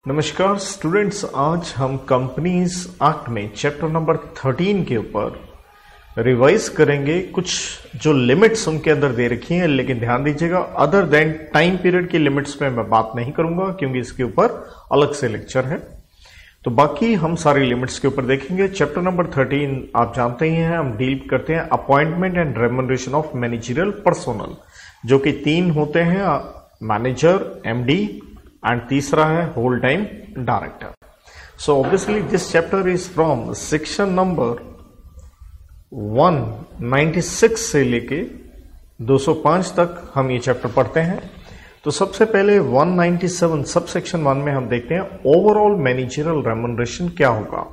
नमस्कार स्टूडेंट्स, आज हम कंपनीज एक्ट में चैप्टर नंबर 13 के ऊपर रिवाइज करेंगे। कुछ जो लिमिट्स उनके अंदर दे रखी हैं, लेकिन ध्यान दीजिएगा अदर देन टाइम पीरियड की लिमिट्स में मैं बात नहीं करूंगा क्योंकि इसके ऊपर अलग से लेक्चर है। तो बाकी हम सारी लिमिट्स के ऊपर देखेंगे। चैप्टर नंबर 13 आप जानते ही हैं, हम डील करते हैं appointment and remuneration of managerial personnel, जो कि 3 होते हैं, मैनेजर, एमडी एंड तीसरा है whole time director. So obviously this chapter is from section number 196 से लेके 205 तक हम ये चैप्टर पढ़ते हैं। तो सबसे पहले 197 सब सेक्शन 1 में हम देखते हैं ओवरऑल मैनेजरियल रेम्यूनरेशन क्या होगा।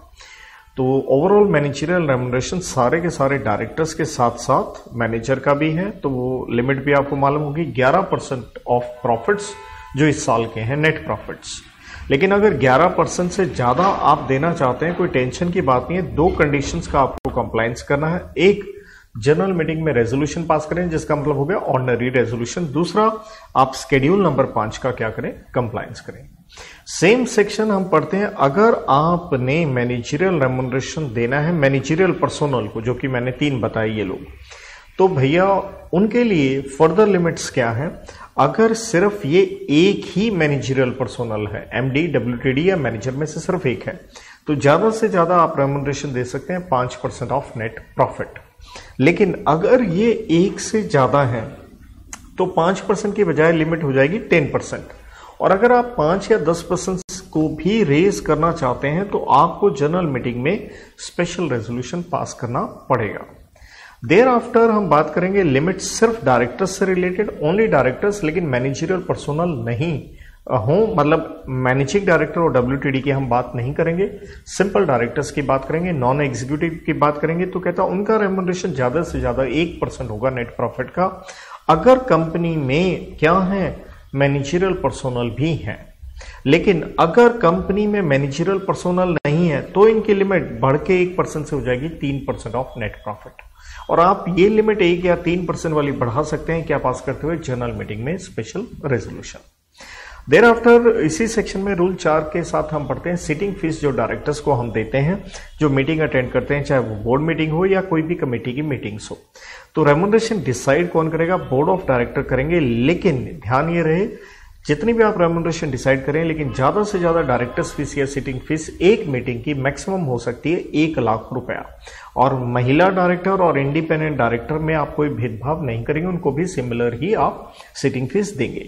तो ओवरऑल मैनेजरियल रेम्यूनरेशन सारे के सारे डायरेक्टर्स के साथ साथ मैनेजर का भी है, तो वो लिमिट भी आपको मालूम होगी 11% ऑफ प्रॉफिट्स जो इस साल के हैं, नेट प्रॉफिट्स। लेकिन अगर 11% से ज्यादा आप देना चाहते हैं, कोई टेंशन की बात नहीं है। 2 कंडीशंस का आपको कंप्लायंस करना है। एक, जनरल मीटिंग में रेजोल्यूशन पास करें, जिसका मतलब हो गया ऑर्डिनरी रेजोल्यूशन। दूसरा, आप स्केड्यूल नंबर 5 का क्या करें, कंप्लायंस करें। सेम सेक्शन हम पढ़ते हैं, अगर आपने मैनेजरियल रेम्यूनरेशन देना है मैनेजरियल पर्सोनल को, जो कि मैंने 3 बताए ये लोग, तो भैया उनके लिए फर्दर लिमिट्स क्या है। अगर सिर्फ ये एक ही मैनेजरियल पर्सोनल है, एमडी, डब्ल्यूटीडी या मैनेजर में से सिर्फ एक है, तो ज्यादा से ज्यादा आप रेम्यूनरेशन दे सकते हैं 5% ऑफ नेट प्रॉफिट। लेकिन अगर ये एक से ज्यादा है तो 5% की बजाय लिमिट हो जाएगी 10%। और अगर आप 5 या 10% को भी रेज करना चाहते हैं तो आपको जनरल मीटिंग में स्पेशल रेजोल्यूशन पास करना पड़ेगा। देयर आफ्टर हम बात करेंगे लिमिट सिर्फ डायरेक्टर्स से रिलेटेड, ओनली डायरेक्टर्स, लेकिन मैनेजरियल पर्सोनल नहीं हो, मतलब मैनेजिंग डायरेक्टर और डब्ल्यूटीडी की हम बात नहीं करेंगे, सिंपल डायरेक्टर्स की बात करेंगे, नॉन एग्जीक्यूटिव की बात करेंगे। तो कहता उनका रेम्यूनरेशन ज्यादा से ज्यादा 1% होगा नेट प्रॉफिट का। अगर कंपनी में क्या है, मैनेजरियल पर्सोनल भी है, लेकिन अगर कंपनी में मैनेजरियल पर्सोनल नहीं है तो इनकी लिमिट बढ़ के 1% से हो जाएगी 3% ऑफ नेट प्रॉफिट। और आप ये लिमिट 1 या 3% वाली बढ़ा सकते हैं क्या पास करते हुए, जनरल मीटिंग में स्पेशल रेजोल्यूशन। देयर आफ्टर इसी सेक्शन में रूल 4 के साथ हम पढ़ते हैं सिटिंग फीस, जो डायरेक्टर्स को हम देते हैं जो मीटिंग अटेंड करते हैं, चाहे वो बोर्ड मीटिंग हो या कोई भी कमेटी की मीटिंग्स हो। तो रेम्यूनरेशन डिसाइड कौन करेगा, बोर्ड ऑफ डायरेक्टर करेंगे। लेकिन ध्यान ये रहे, जितनी भी आप रेम्यूनरेशन डिसाइड करें, लेकिन ज्यादा से ज्यादा डायरेक्टर्स फीस या सिटिंग फीस एक मीटिंग की मैक्सिमम हो सकती है 1 लाख रुपया। और महिला डायरेक्टर और इंडिपेंडेंट डायरेक्टर में आप कोई भेदभाव नहीं करेंगे, उनको भी सिमिलर ही आप सिटिंग फीस देंगे।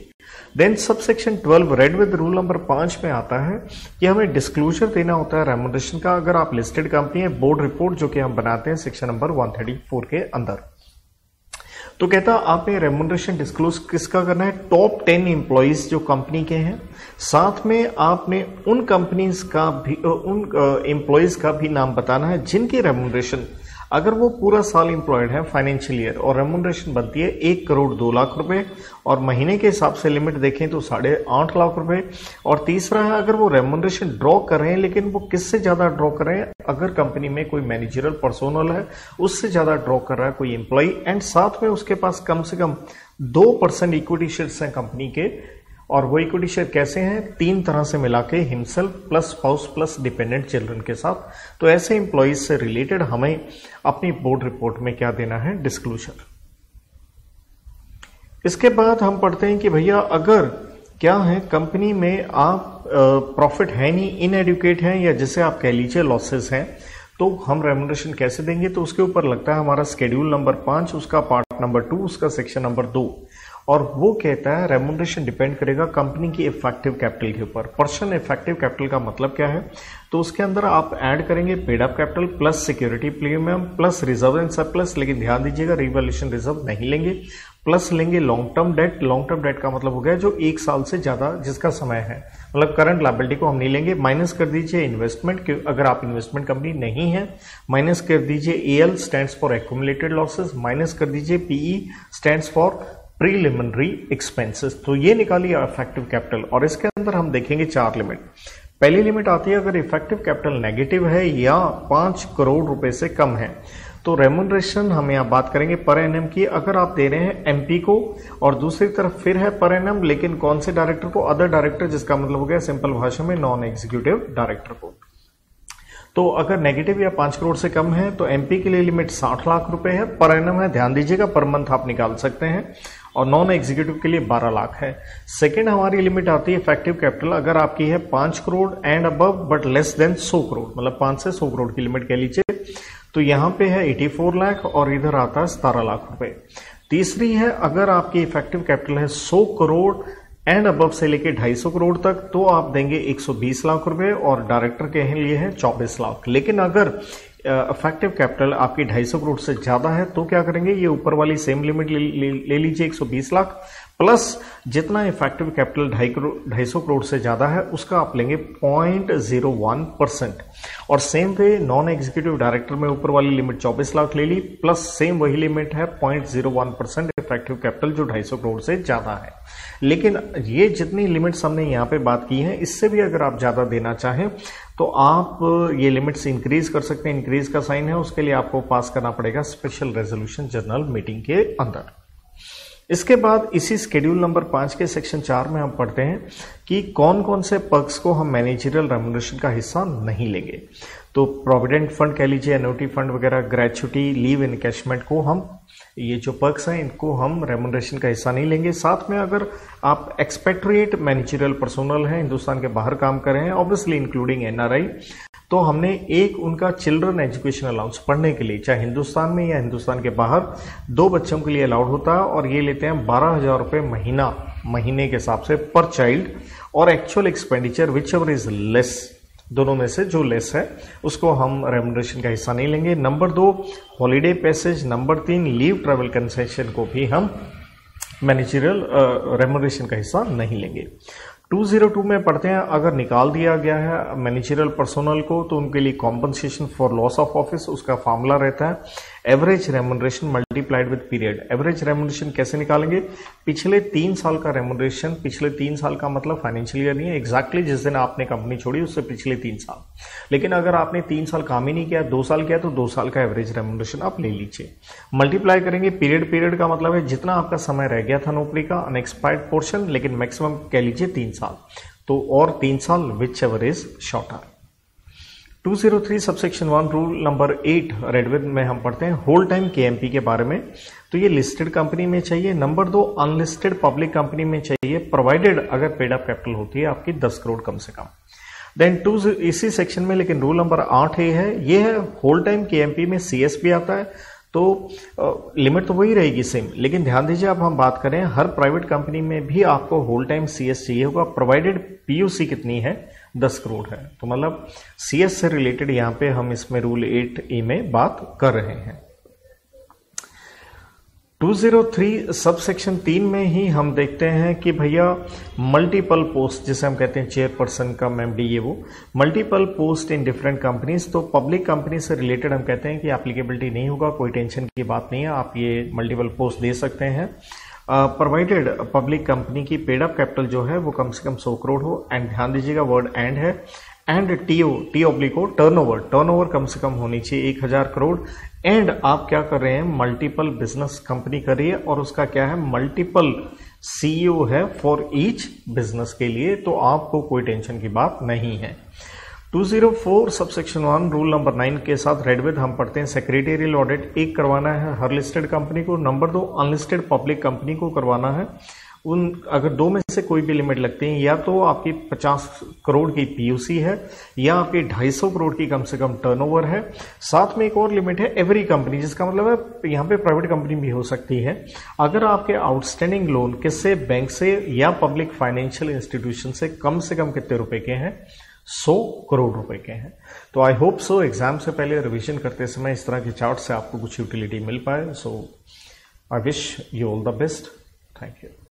Then sub section 12 read with rule number 5 में आता है कि हमें डिस्क्लोजर देना होता है रेम्यूनरेशन का। अगर आप लिस्टेड कंपनी है, बोर्ड रिपोर्ट जो कि हम बनाते हैं सेक्शन नंबर 134 के अंदर, तो कहता आपने रेम्यूनरेशन डिस्क्लोज किसका करना है, टॉप 10 एम्प्लॉइज जो कंपनी के हैं, साथ में आपने उन कंपनीज का भी, उन एम्प्लॉइज का भी नाम बताना है जिनकी रेम्यूनरेशन, अगर वो पूरा साल एम्प्लॉयड है फाइनेंशियल ईयर और रेम्यूनरेशन बनती है 1 करोड़ 2 लाख रुपए, और महीने के हिसाब से लिमिट देखें तो 8.5 लाख रुपए। और तीसरा है, अगर वो रेम्यूनरेशन ड्रॉ कर रहे हैं, लेकिन वो किससे ज्यादा ड्रॉ कर रहे हैं, अगर कंपनी में कोई मैनेजरियल पर्सोनल है उससे ज्यादा ड्रॉ कर रहा है कोई एम्प्लॉय, एंड साथ में उसके पास कम से कम 2% इक्विटी शेयर्स हैं कंपनी के। और वो इक्विटी शेयर कैसे हैं, 3 तरह से मिला के, himself plus spouse plus dependent children के साथ। तो ऐसे एम्प्लॉइज से रिलेटेड हमें अपनी बोर्ड रिपोर्ट में क्या देना है, डिस्क्लोजर। इसके बाद हम पढ़ते हैं कि भैया अगर क्या है, कंपनी में आप प्रॉफिट है नहीं, इनएडुकेट हैं, या जिसे आप कह लीजिए लॉसेस हैं, तो हम रेम्यूनरेशन कैसे देंगे। तो उसके ऊपर लगता है हमारा स्केड्यूल नंबर 5, उसका पार्ट नंबर 2, उसका सेक्शन नंबर 2, और वो कहता है रेम्यूनरेशन डिपेंड करेगा कंपनी की इफेक्टिव कैपिटल के ऊपर। पर्सन इफेक्टिव कैपिटल का मतलब क्या है, तो उसके अंदर आप ऐड करेंगे paid up capital plus security premium plus reserve and surplus, लेकिन ध्यान दीजिएगा रिवैल्यूएशन रिजर्व नहीं लेंगे, प्लस लेंगे long term debt. Long term debt का मतलब हो गया जो 1 साल से ज्यादा जिसका समय है, मतलब करंट लायबिलिटी को हम नहीं लेंगे। माइनस कर दीजिए इन्वेस्टमेंट, अगर आप इन्वेस्टमेंट कंपनी नहीं है, माइनस कर दीजिए AL stands for accumulated losses, minus कर दीजिए PE stands for preliminary expenses. तो ये निकालिए इफेक्टिव कैपिटल, और इसके अंदर हम देखेंगे 4 लिमिट। पहली लिमिट आती है अगर इफेक्टिव कैपिटल नेगेटिव है या 5 करोड़ रुपए से कम है, तो रेम्यूनरेशन हम यहाँ बात करेंगे पर एनएम की। अगर आप दे रहे हैं एमपी को और दूसरी तरफ फिर है पर एनएम, लेकिन कौन से डायरेक्टर को? अदर डायरेक्टर, जिसका मतलब हो गया सिंपल भाषा में नॉन एग्जीक्यूटिव डायरेक्टर को। तो अगर नेगेटिव या 5 करोड़ से कम है तो एमपी के लिए लिमिट 60 लाख रुपए है, पर एनम है, ध्यान दीजिएगा, पर मंथ आप निकाल सकते हैं, और नॉन एग्जीक्यूटिव के लिए 12 लाख है। सेकंड हमारी लिमिट आती है इफेक्टिव कैपिटल। अगर आपकी है 5 crore and above but less than 100 crore, मतलब 5 से 100 करोड़ की लिमिट कह लीजिए, तो यहां पे है 84 लाख और इधर आता है 17 लाख रुपए। तीसरी है अगर आपकी इफेक्टिव कैपिटल है 100 करोड़ एंड अबव से लेके 250 करोड़ तक, तो आप देंगे 120 लाख रुपए और डायरेक्टर के लिए है 24 लाख। लेकिन अगर इफेक्टिव कैपिटल आपकी 250 करोड़ से ज्यादा है तो क्या करेंगे? ये ऊपर वाली सेम लिमिट ले लीजिए 120 लाख प्लस जितना इफेक्टिव कैपिटल 250 करोड़ से ज्यादा है उसका आप लेंगे 0.01%। और same way non executive director में ऊपर वाली लिमिट 24 लाख ले ली प्लस सेम वही लिमिट है 0.01% इफेक्टिव कैपिटल जो 250 करोड़ से ज्यादा है। लेकिन ये जितनी लिमिट्स हमने यहाँ पे बात की है, इससे भी अगर आप ज्यादा देना चाहें तो आप ये लिमिट्स इंक्रीज कर सकते हैं। इंक्रीज का साइन है, उसके लिए आपको पास करना पड़ेगा स्पेशल रेजोल्यूशन जनरल मीटिंग के अंदर। इसके बाद इसी शेड्यूल नंबर 5 के सेक्शन 4 में हम पढ़ते हैं कि कौन कौन से पर्क्स को हम मैनेजरियल रेम्यूनरेशन का हिस्सा नहीं लेंगे। तो प्रोविडेंट फंड कह लीजिए, एन्युटी फंड वगैरह, ग्रेच्युटी, लीव इनकैशमेंट को हम, ये जो पर्क्स हैं इनको हम रेम्यूनरेशन का हिस्सा नहीं लेंगे। साथ में अगर आप एक्सपेट्रिएट मैनेजरियल पर्सोनल हैं, हिंदुस्तान के बाहर काम कर रहे हैं, ऑब्वियसली इंक्लूडिंग एनआरआई, तो हमने एक उनका चिल्ड्रन एजुकेशन अलाउंस पढ़ने के लिए, चाहे हिंदुस्तान में या हिंदुस्तान के बाहर, 2 बच्चों के लिए अलाउड होता है और ये लेते हैं 12,000 रुपए महीने के हिसाब से पर चाइल्ड, और actual expenditure which ever is less, दोनों में से जो लेस है उसको हम रेम्यूनरेशन का हिस्सा नहीं लेंगे। Number 2 holiday passage, number 3 leave travel concession को भी हम मैनेजरियल रेम्यूनरेशन का हिस्सा नहीं लेंगे। 202 में पढ़ते हैं अगर निकाल दिया गया है मैनेजरियल पर्सोनल को तो उनके लिए compensation for loss of office, उसका फॉर्मूला रहता है average remuneration multiplied with period. Average remuneration कैसे निकालेंगे? पिछले 3 साल का रेम्यूनरेशन, पिछले 3 साल का मतलब फाइनेंशियल ईयर नहीं है, एग्जैक्टली जिस दिन आपने कंपनी छोड़ी उससे पिछले 3 साल। लेकिन अगर आपने 3 साल काम ही नहीं किया, 2 साल किया, तो 2 साल का एवरेज रेम्यूनरेशन आप ले लीजिए। मल्टीप्लाई करेंगे पीरियड, पीरियड का मतलब है जितना आपका समय रह गया था नौकरी का, अनएक्सपायर्ड पोर्शन, लेकिन मैक्सिमम कह लीजिए 3 साल, तो और 3 साल which ever is shorter. 203 subsection 1 rule number 8 रेडविद में हम पढ़ते हैं होल टाइम केएमपी के बारे में। तो ये लिस्टेड कंपनी में चाहिए। नंबर 2 अनलिस्टेड पब्लिक कंपनी में चाहिए, प्रोवाइडेड अगर पेड अप कैपिटल होती है आपकी 10 करोड़ कम से कम। देन इसी सेक्शन में लेकिन रूल नंबर 8A है, ये है होल टाइम केएमपी में सीएस भी आता है, तो लिमिट तो वही रहेगी सेम, लेकिन ध्यान दीजिए अब हम बात करें हर प्राइवेट कंपनी में भी आपको होल टाइम सीएस चाहिए होगा, प्रोवाइडेड पीयूसी कितनी है? 10 करोड़ है। तो मतलब सीएस से रिलेटेड यहां पे हम इसमें रूल 8A में बात कर रहे हैं। 203 सबसेक्शन 3 में ही हम देखते हैं कि भैया मल्टीपल पोस्ट, जिसे हम कहते हैं चेयरपर्सन कम एमडी, ये वो multiple post in different companies, तो पब्लिक कंपनी से रिलेटेड हम कहते हैं कि एप्लीकेबिलिटी नहीं होगा, कोई टेंशन की बात नहीं है, आप ये मल्टीपल पोस्ट दे सकते हैं। प्रोवाइडेड पब्लिक कंपनी की पेड अप कैपिटल जो है वो कम से कम 100 करोड़ हो, एंड ध्यान दीजिएगा वर्ड एंड है, एंड टी टर्नओवर कम से कम होनी चाहिए 1000 करोड़, एंड आप क्या कर रहे हैं? मल्टीपल बिजनेस कंपनी कर रही है और उसका क्या है? मल्टीपल सीईओ है फॉर ईच बिजनेस के लिए, तो आपको कोई टेंशन की बात नहीं है। 204 सबसेक्शन 1 रूल नंबर 9 के साथ रेडविद हम पढ़ते हैं सेक्रेटेरियल ऑडिट एक करवाना है हर लिस्टेड कंपनी को। नंबर 2 अनलिस्टेड पब्लिक कंपनी को करवाना है। उन अगर 2 में से कोई भी लिमिट लगती है, या तो आपकी 50 करोड़ की पीयूसी है या आपकी 250 करोड़ की कम से कम टर्नओवर है। साथ में एक और लिमिट है एवरी कंपनी, जिसका मतलब है यहाँ पे प्राइवेट कंपनी भी हो सकती है। अगर आपके आउटस्टैंडिंग लोन किससे? बैंक से या पब्लिक फाइनेंशियल इंस्टीट्यूशन से कम कितने रुपए के हैं? 100 करोड़ रुपए के हैं। तो आई होप सो एग्जाम से पहले रिवीजन करते समय इस तरह के चार्ट से आपको कुछ यूटिलिटी मिल पाए। So I wish you all the best. Thank you.